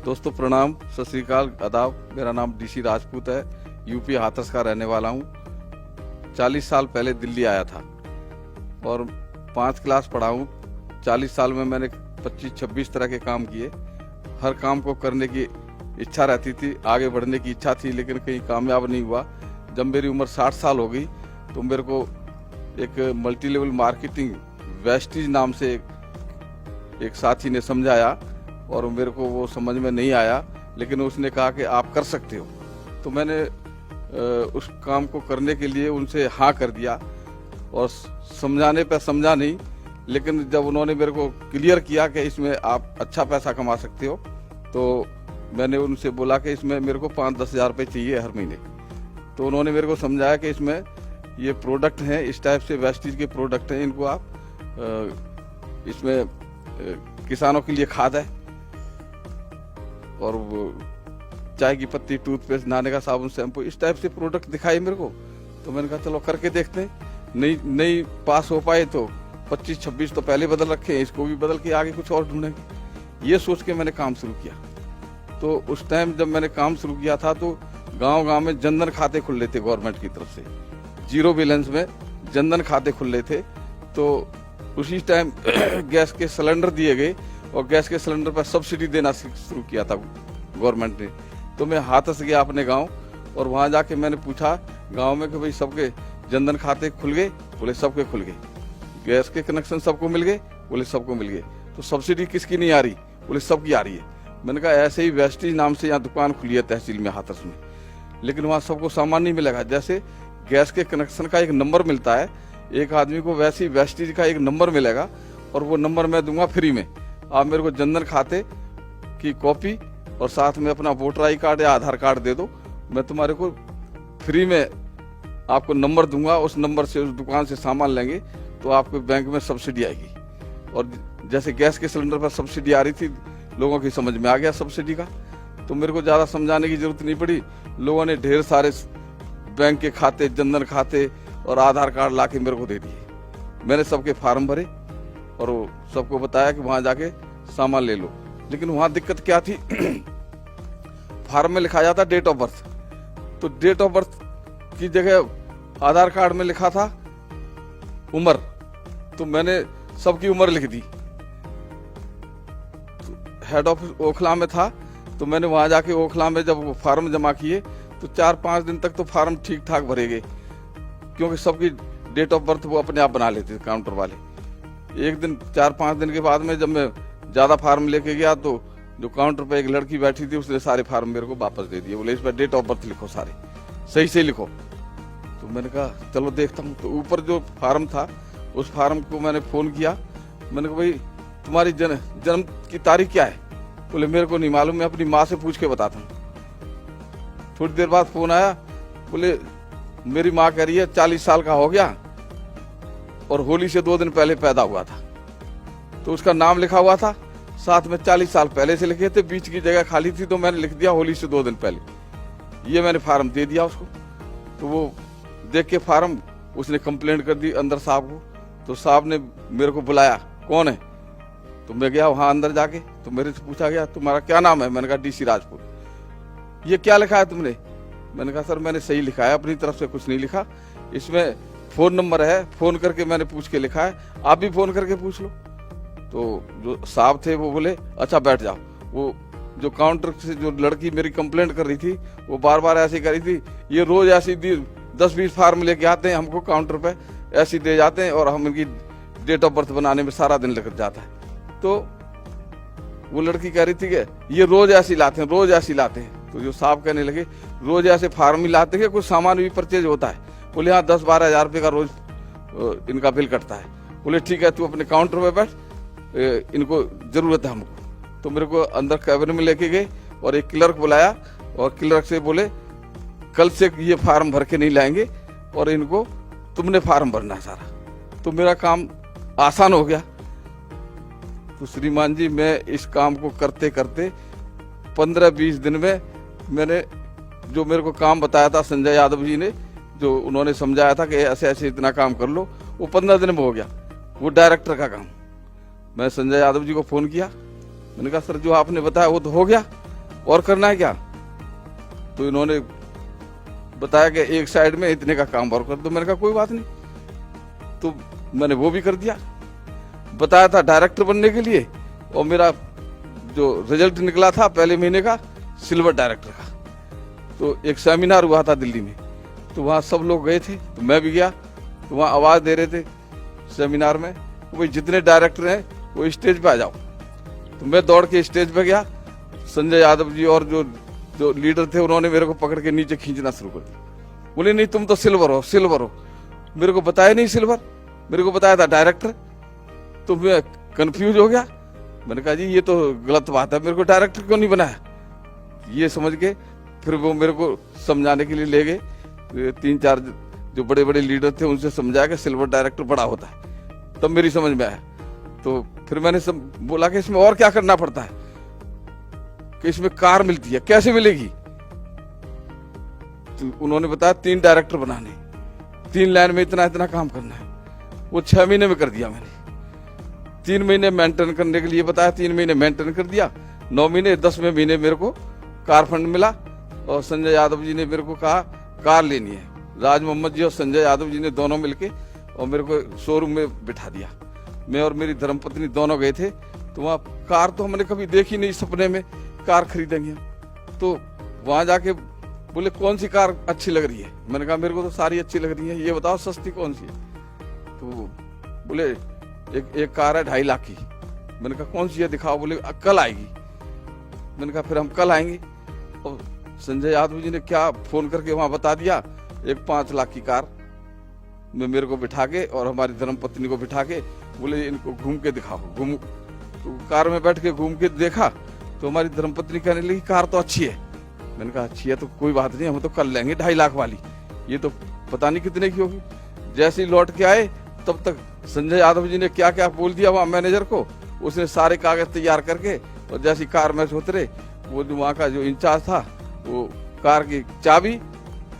दोस्तों प्रणाम, सत श्री अकाल, आदाब। मेरा नाम डीसी राजपूत है। यूपी हाथरस का रहने वाला हूँ। 40 साल पहले दिल्ली आया था और 5 क्लास पढ़ा हूँ। 40 साल में मैंने 25-26 तरह के काम किए। हर काम को करने की इच्छा रहती थी, आगे बढ़ने की इच्छा थी, लेकिन कहीं कामयाब नहीं हुआ। जब मेरी उम्र 60 साल हो गई तो मेरे को एक मल्टी लेवल मार्केटिंग वेस्टीज नाम से एक साथी ने समझाया और मेरे को वो समझ में नहीं आया, लेकिन उसने कहा कि आप कर सकते हो। तो मैंने उस काम को करने के लिए उनसे हाँ कर दिया और समझाने पर समझा नहीं, लेकिन जब उन्होंने मेरे को क्लियर किया कि इसमें आप अच्छा पैसा कमा सकते हो, तो मैंने उनसे बोला कि इसमें मेरे को 5-10 हज़ार रुपये चाहिए हर महीने। तो उन्होंने मेरे को समझाया कि इसमें ये प्रोडक्ट हैं, इस टाइप से वेस्टीज के प्रोडक्ट हैं, इनको आप इसमें किसानों के लिए खाद है और चाय की पत्ती, टूथपेस्ट, नहाने का साबुन, शैम्पू, इस टाइप से प्रोडक्ट दिखाई मेरे को। तो मैंने कहा चलो करके देखते हैं। नहीं पास हो पाए तो 25-26 तो पहले बदल रखे हैं, इसको भी बदल के आगे कुछ और ढूंढेंगे। ये सोच के मैंने काम शुरू किया। तो उस टाइम जब मैंने काम शुरू किया था तो गांव-गांव में जनधन खाते खुल रहे थे गवर्नमेंट की तरफ से। जीरो बैलेंस में जनधन खाते खुल रहे थे। तो उसी टाइम गैस के सिलेंडर दिए गए और गैस के सिलेंडर पर सब्सिडी देना शुरू किया था गवर्नमेंट ने। तो मैं हाथरस गया अपने गांव और वहां जाके मैंने पूछा गांव में कि भाई सबके जनधन खाते खुल गए? बोले सबके खुल गए। गैस के कनेक्शन सबको मिल गए? बोले सबको मिल गए। तो सब्सिडी किसकी नहीं आ रही? बोले सबकी आ रही है। मैंने कहा ऐसे ही वेस्टीज नाम से यहाँ दुकान खुली है तहसील में हाथरस में, लेकिन वहाँ सबको सामान नहीं मिलेगा। जैसे गैस के कनेक्शन का एक नंबर मिलता है एक आदमी को, वैसे ही वेस्टीज का एक नंबर मिलेगा और वो नंबर मैं दूंगा फ्री में। आप मेरे को जनधन खाते की कॉपी और साथ में अपना वोटर आई कार्ड या आधार कार्ड दे दो, मैं तुम्हारे को फ्री में आपको नंबर दूंगा। उस नंबर से उस दुकान से सामान लेंगे तो आपके बैंक में सब्सिडी आएगी। और जैसे गैस के सिलेंडर पर सब्सिडी आ रही थी, लोगों की समझ में आ गया सब्सिडी का, तो मेरे को ज़्यादा समझाने की जरूरत नहीं पड़ी। लोगों ने ढेर सारे बैंक के खाते, जनधन खाते और आधार कार्ड ला के मेरे को दे दिए। मैंने सबके फार्म भरे और सबको बताया कि वहाँ जाके सामान ले लो। लेकिन वहाँ दिक्कत क्या थी, फार्म में लिखा जाता डेट ऑफ बर्थ, तो डेट ऑफ बर्थ की जगह आधार कार्ड में लिखा था उम्र, तो मैंने सबकी उम्र लिख दी। हेड ऑफिस ओखला में था, तो मैंने वहां जाके ओखला में जब फार्म जमा किए तो 4-5 दिन तक तो फार्म ठीक ठाक भरे गए, क्योंकि सबकी डेट ऑफ बर्थ वो अपने आप बना लेते थे काउंटर वाले। एक दिन 4-5 दिन के बाद में जब मैं ज्यादा फार्म लेके गया तो जो काउंटर पे एक लड़की बैठी थी उसने सारे फार्म मेरे को वापस दे दिए। बोले इस पर डेट ऑफ बर्थ लिखो, सारे सही से लिखो। तो मैंने कहा चलो देखता हूँ। तो ऊपर जो फार्म था उस फार्म को मैंने फोन किया। मैंने कहा भाई तुम्हारी जन्म की तारीख क्या है? बोले मेरे को नहीं मालूम, मैं अपनी माँ से पूछ के बताता हूँ। थोड़ी देर बाद फोन आया, बोले मेरी माँ कह रही है 40 साल का हो गया और होली से 2 दिन पहले पैदा हुआ था। तो उसका नाम लिखा हुआ था, साथ में 40 साल पहले से लिखे थे, बीच की जगह खाली थी तो मैंने लिख दिया होली से 2 दिन पहले। ये मैंने फार्म दे दिया उसको। तो वो देख के फार्म उसने कंप्लेंट कर दी अंदर साहब को। तो साहब ने मेरे को बुलाया, कौन है? तो मैं गया वहां अंदर जाके, तो मेरे से पूछा गया तुम्हारा क्या नाम है? मैंने कहा डीसी राजपूत। ये क्या लिखा है तुमने? मैंने कहा सर मैंने सही लिखा है, अपनी तरफ से कुछ नहीं लिखा, इसमें फोन नंबर है, फोन करके मैंने पूछ के लिखा है, आप भी फोन करके पूछ लो। तो जो साहब थे वो बोले अच्छा बैठ जाओ। वो जो काउंटर से जो लड़की मेरी कंप्लेंट कर रही थी वो बार बार ऐसी कर रही थी, ये रोज ऐसी 10-20 फार्म लेके आते हैं, हमको काउंटर पे ऐसी दे जाते हैं और हम इनकी डेट ऑफ बर्थ बनाने में सारा दिन लग जाता है। तो वो लड़की कह रही थी कि ये रोज ऐसी लाते हैं, रोज ऐसी लाते हैं। तो जो साहब कहने लगे रोज ऐसे फार्म ही लाते हैं, कुछ सामान भी परचेज होता है? बोले हाँ 10-12 हज़ार रुपये का रोज इनका बिल कटता है। बोले ठीक है तू अपने काउंटर पे बैठ, इनको जरूरत है हमको। तो मेरे को अंदर कैबिन में लेके गए और एक क्लर्क बुलाया और क्लर्क से बोले कल से ये फार्म भर के नहीं लाएंगे और इनको तुमने फार्म भरना है सारा। तो मेरा काम आसान हो गया। तो श्रीमान जी मैं इस काम को करते करते 15-20 दिन में मैंने जो मेरे को काम बताया था संजय यादव जी ने, जो उन्होंने समझाया था कि ऐसे ऐसे इतना काम कर लो, वो 15 दिन में हो गया, वो डायरेक्टर का काम। मैं संजय यादव जी को फोन किया, मैंने कहा सर जो आपने बताया वो तो हो गया, और करना है क्या? तो इन्होंने बताया कि एक साइड में इतने का काम और कर दो। मैंने कहा कोई बात नहीं, तो मैंने वो भी कर दिया। बताया था डायरेक्टर बनने के लिए, और मेरा जो रिजल्ट निकला था पहले महीने का सिल्वर डायरेक्टर का। तो एक सेमिनार हुआ था दिल्ली में, तो वहाँ सब लोग गए थे, तो मैं भी गया। तो वहाँ आवाज दे रहे थे सेमिनार में, भाई जितने डायरेक्टर हैं वो स्टेज पे आ जाओ। तो मैं दौड़ के स्टेज पे गया। संजय यादव जी और जो लीडर थे उन्होंने मेरे को पकड़ के नीचे खींचना शुरू कर दिया। बोले नहीं तुम तो सिल्वर हो, सिल्वर हो। मेरे को बताया नहीं सिल्वर, मेरे को बताया था डायरेक्टर। तो मैं कंफ्यूज हो गया। मैंने कहा जी ये तो गलत बात है, मेरे को डायरेक्टर क्यों नहीं बनाया? ये समझ के फिर वो मेरे को समझाने के लिए ले गए। 3-4 जो बड़े बड़े लीडर थे उनसे समझाया कि सिल्वर डायरेक्टर बड़ा होता है, तब मेरी समझ में आया। तो फिर मैंने बोला कि इसमें और क्या करना पड़ता है, कि इसमें कार मिलती है, कैसे मिलेगी? तो उन्होंने बताया 3 डायरेक्टर बनाने, 3 लाइन में इतना इतना काम करना है। वो 6 महीने में कर दिया मैंने। 3 महीने मेंटेन करने के लिए बताया, 3 महीने मेंटेन कर दिया। 9 महीने 10वें महीने मेरे को कार फंड मिला, और संजय यादव जी ने मेरे को कहा कार लेनी है। राज मोहम्मद जी और संजय यादव जी ने दोनों मिलके और मेरे को शोरूम में बिठा दिया। मैं और मेरी धर्मपत्नी दोनों गए थे। तो वहाँ कार तो हमने कभी देखी नहीं, सपने में कार खरीदेंगे। तो वहाँ जाके बोले कौन सी कार अच्छी लग रही है? मैंने कहा मेरे को तो सारी अच्छी लग रही है, ये बताओ सस्ती कौन सी है? तो बोले एक कार है 2.5 लाख की। मैंने कहा कौन सी है दिखाओ। बोले कल आएगी। मैंने कहा फिर हम कल आएंगे। और संजय यादव जी ने क्या फोन करके वहां बता दिया, एक 5 लाख की कार में मेरे को बिठा के और हमारी धर्मपत्नी को बिठा के बोले इनको घूम के दिखाओ। तो कार में बैठ के घूम के देखा, तो हमारी धर्मपत्नी कहने लगी कार तो अच्छी है। मैंने कहा अच्छी है तो कोई बात नहीं, हम तो कल लेंगे 2.5 लाख वाली, ये तो पता नहीं कितने की होगी। जैसे ही लौट के आए तब तक संजय यादव जी ने क्या क्या बोल दिया वहाँ मैनेजर को। उसने सारे कागज तैयार करके, और जैसी कार में से उतरे, वो जो वहाँ का जो इंचार्ज था, वो कार की चाबी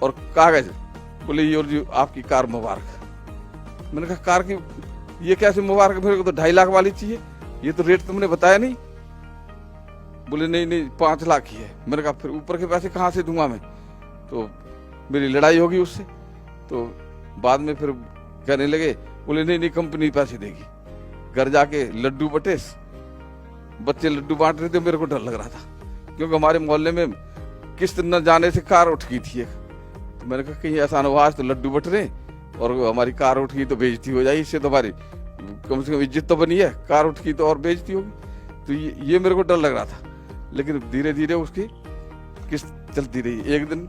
और कागज, बोले ये और जी आपकी कार मुबारक। मैंने कहा कार की ये कैसे मुबारक, मेरे को तो 2.5 लाख वाली चाहिए, ये तो रेट तुमने बताया नहीं। बोले नहीं 5 लाख ही है। मैंने कहा फिर ऊपर के पैसे कहाँ से दूंगा मैं? तो मेरी लड़ाई होगी उससे। तो बाद में फिर कहने लगे, बोले नहीं कंपनी पैसे देगी। घर जाके लड्डू बटे, बच्चे लड्डू बांट रहे थे, मेरे को डर लग रहा था, क्योंकि हमारे मोहल्ले में किस्त न जाने से कार उठ गई थी एक। तो मैंने कहा कहीं ऐसा न हो, आज तो लड्डू बट रहे और हमारी कार उठ गई तो बेइज्जती हो जाएगी, इससे तो हमारी कम से कम इज्जत तो बनी है, कार उठ गई तो और बेइज्जती होगी। तो ये मेरे को डर लग रहा था। लेकिन धीरे धीरे उसकी किस्त चलती रही। एक दिन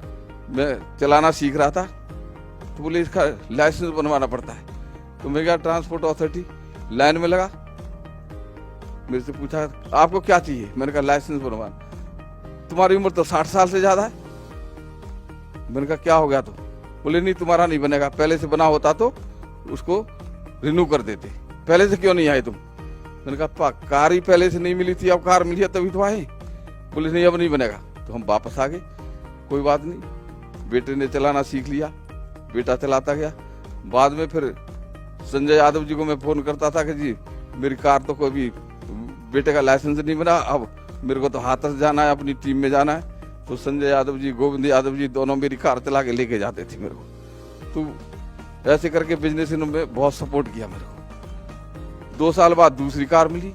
मैं चलाना सीख रहा था, तो बोले इसका लाइसेंस बनवाना पड़ता है। तो मैं गया ट्रांसपोर्ट अथॉरिटी, लाइन में लगा, मेरे से पूछा आपको क्या चाहिए? मैंने कहा लाइसेंस बनवाना। तुम्हारी उम्र तो 60 साल से ज्यादा है। मैंने कहा क्या हो गया? तो बोले नहीं तुम्हारा नहीं बनेगा, पहले से बना होता तो उसको रिन्यू कर देते, पहले से क्यों नहीं आए तुम? मैंने कहा कार ही पहले से नहीं मिली थी, अब कार मिली है तभी तो आए। बोले नहीं अब नहीं बनेगा। तो हम वापस आ गए। कोई बात नहीं, बेटे ने चलाना सीख लिया, बेटा चलाता गया। बाद में फिर संजय यादव जी को मैं फोन करता था कि जी मेरी कार तो कोई बेटे का लाइसेंस नहीं बना, अब मेरे को तो हाथरस जाना है, अपनी टीम में जाना है। तो संजय यादव जी, गोविंद यादव जी दोनों मेरी कार चला के लेके जाते थे मेरे को। तो ऐसे करके बिजनेस में बहुत सपोर्ट किया मेरे को। 2 साल बाद दूसरी कार मिली,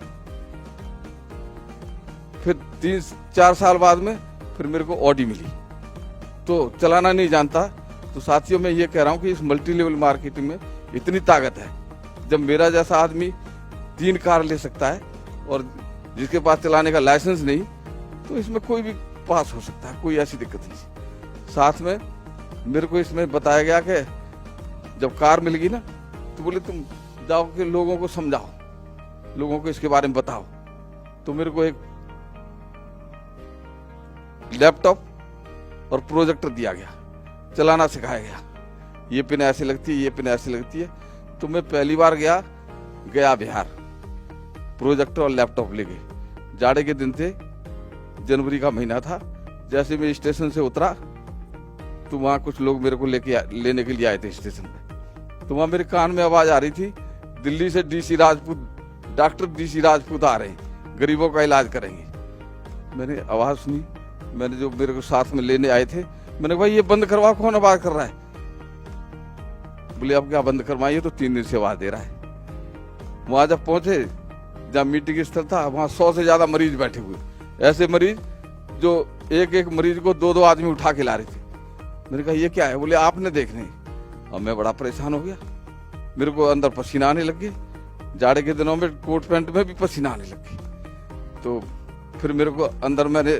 फिर 3-4 साल बाद में फिर मेरे को ऑडी मिली। तो चलाना नहीं जानता। तो साथियों मैं ये कह रहा हूँ कि इस मल्टी लेवल मार्केटिंग में इतनी ताकत है। जब मेरा जैसा आदमी 3 कार ले सकता है और जिसके पास चलाने का लाइसेंस नहीं, तो इसमें कोई भी पास हो सकता है, कोई ऐसी दिक्कत नहीं। साथ में मेरे को इसमें बताया गया कि जब कार मिल गई ना, तो बोले तुम जाओ के लोगों को समझाओ, लोगों को इसके बारे में बताओ। तो मेरे को एक लैपटॉप और प्रोजेक्टर दिया गया, चलाना सिखाया गया, ये पिन ऐसे लगती है, ये पिन ऐसे लगती है। तो मैं पहली बार गया बिहार, प्रोजेक्टर और लैपटॉप लेके। जाड़े के दिन थे, जनवरी का महीना था। जैसे मैं स्टेशन से उतरा तो वहां कुछ लोग मेरे को लेने के लिए आए थे स्टेशन पे। तो वहां मेरे कान में आवाज आ रही थी, दिल्ली से DC Rajput, doctor DC Rajput आ रहे हैं, गरीबों का इलाज करेंगे। मैंने आवाज सुनी, मैंने जो मेरे को साथ में लेने आए थे, मैंने कहा भाई ये बंद करवा, कौन आवाज कर रहा है? बोले अब क्या बंद करवाइए, तो 3 दिन से आवाज दे रहा है। वहां जब पहुंचे, जहाँ मीटिंग स्थल था, वहां 100 से ज्यादा मरीज बैठे हुए, ऐसे मरीज जो एक एक मरीज को 2-2 आदमी उठा के ला रहे थे। मैंने कहा ये क्या है? बोले आपने देखने। अब मैं बड़ा परेशान हो गया, मेरे को अंदर पसीना आने लग गए, जाड़े के दिनों में कोट पैंट में भी पसीना आने लग गई। तो फिर मेरे को अंदर, मैंने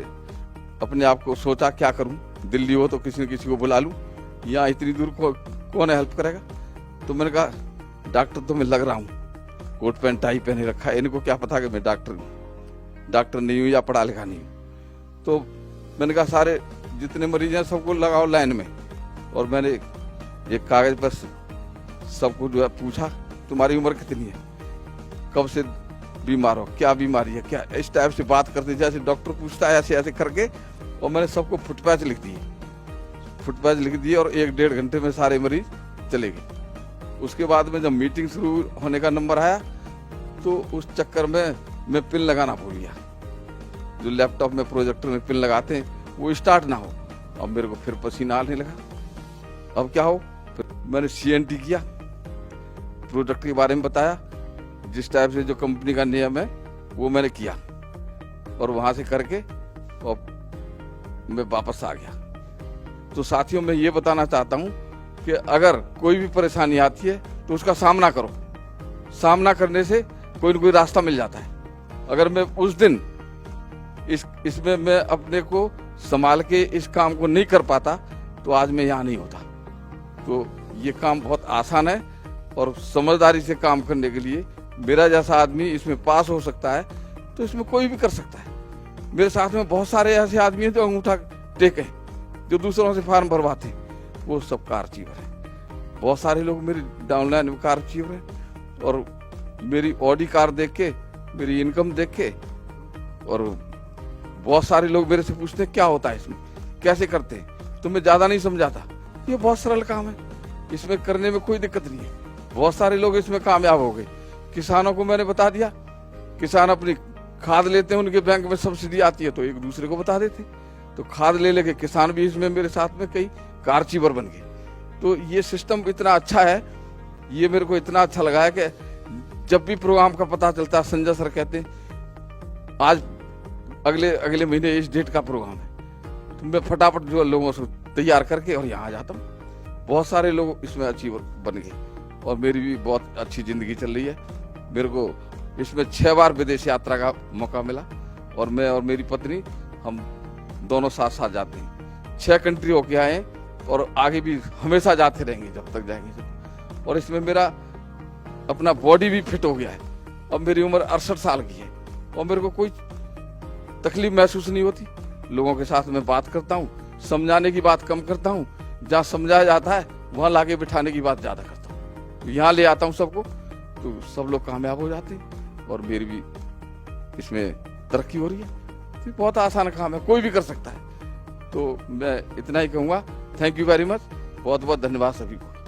अपने आप को सोचा क्या करूं, दिल्ली हो तो किसी न किसी को बुला लूं, यहाँ इतनी दूर कौन हेल्प करेगा? तो मैंने कहा डॉक्टर तो मैं लग रहा हूँ, कोट पैंट टाई पहने रखा है, इनको क्या पता कि मैं डॉक्टर नहीं हूँ या पढ़ा लिखा नहीं हूँ। तो मैंने कहा सारे जितने मरीज हैं सबको लगाओ लाइन में, और मैंने एक कागज पर सबको जो है पूछा तुम्हारी उम्र कितनी है, कब से बीमार हो, क्या बीमारी है, क्या, इस टाइप से बात करते जैसे डॉक्टर पूछता है, ऐसे ऐसे करके। और मैंने सबको फुटपैच लिख दिए और 1-1.5 घंटे में सारे मरीज चले गए। उसके बाद में जब मीटिंग शुरू होने का नंबर आया, तो उस चक्कर में मैं पिन लगाना भूल गया। जो लैपटॉप में प्रोजेक्टर में पिन लगाते हैं वो स्टार्ट ना हो। अब मेरे को फिर पसीना आने लगा, अब क्या हो? फिर मैंने CNT किया, प्रोडक्ट के बारे में बताया, जिस टाइप से जो कंपनी का नियम है वो मैंने किया, और वहां से करके और मैं वापस आ गया। तो साथियों, मैं ये बताना चाहता हूं कि अगर कोई भी परेशानी आती है तो उसका सामना करो। सामना करने से कोई न कोई रास्ता मिल जाता है। अगर मैं उस दिन इसमें मैं अपने को संभाल के इस काम को नहीं कर पाता तो आज मैं यहाँ नहीं होता। तो ये काम बहुत आसान है, और समझदारी से काम करने के लिए मेरा जैसा आदमी इसमें पास हो सकता है, तो इसमें कोई भी कर सकता है। मेरे साथ में बहुत सारे ऐसे आदमी हैं जो अंगूठा टेके, जो दूसरों से फॉर्म भरवाते हैं, वो सब कार अचीवर है। बहुत सारे लोग मेरी डाउनलाइन में कार अचीवर है, और मेरी ऑडी कार देख के, मेरी इनकम देख के, और बहुत सारे लोग मेरे से पूछते हैं क्या होता है इसमें, कैसे करते हैं? तो मैं ज्यादा नहीं समझाता, ये बहुत सरल काम है, इसमें करने में कोई दिक्कत नहीं है। बहुत सारे लोग इसमें कामयाब हो गए। किसानों को मैंने बता दिया, किसान अपनी खाद लेते हैं, उनके बैंक में सब्सिडी आती है तो एक दूसरे को बता देते, तो खाद ले लेके किसान भी इसमें मेरे साथ में कई कार अचीवर बन गए। तो ये सिस्टम इतना अच्छा है, ये मेरे को इतना अच्छा लगा है कि जब भी प्रोग्राम का पता चलता है, संजय सर कहते हैं आज अगले महीने इस डेट का प्रोग्राम है, तो मैं फटाफट जो लोगों से तैयार करके और यहाँ आ जाता हूँ। बहुत सारे लोग इसमें अचीवर बन गए, और मेरी भी बहुत अच्छी जिंदगी चल रही है। मेरे को इसमें 6 बार विदेश यात्रा का मौका मिला, और मैं और मेरी पत्नी हम दोनों साथ साथ जाते हैं। 6 कंट्री होके आए, और आगे भी हमेशा जाते रहेंगे जब तक जाएंगे। और इसमें मेरा अपना बॉडी भी फिट हो गया है। अब मेरी उम्र 68 साल की है, और मेरे को कोई तकलीफ महसूस नहीं होती। लोगों के साथ में बात करता हूँ, समझाने की बात कम करता हूँ, जहाँ समझाया जाता है वहाँ लाके बिठाने की बात ज्यादा करता हूँ। यहाँ ले आता हूँ सबको, तो सब लोग कामयाब हो जाते हैं, और मेरी भी इसमें तरक्की हो रही है। तो बहुत आसान काम है, कोई भी कर सकता है। तो मैं इतना ही कहूँगा। थैंक यू वेरी मच, बहुत बहुत धन्यवाद सभी को।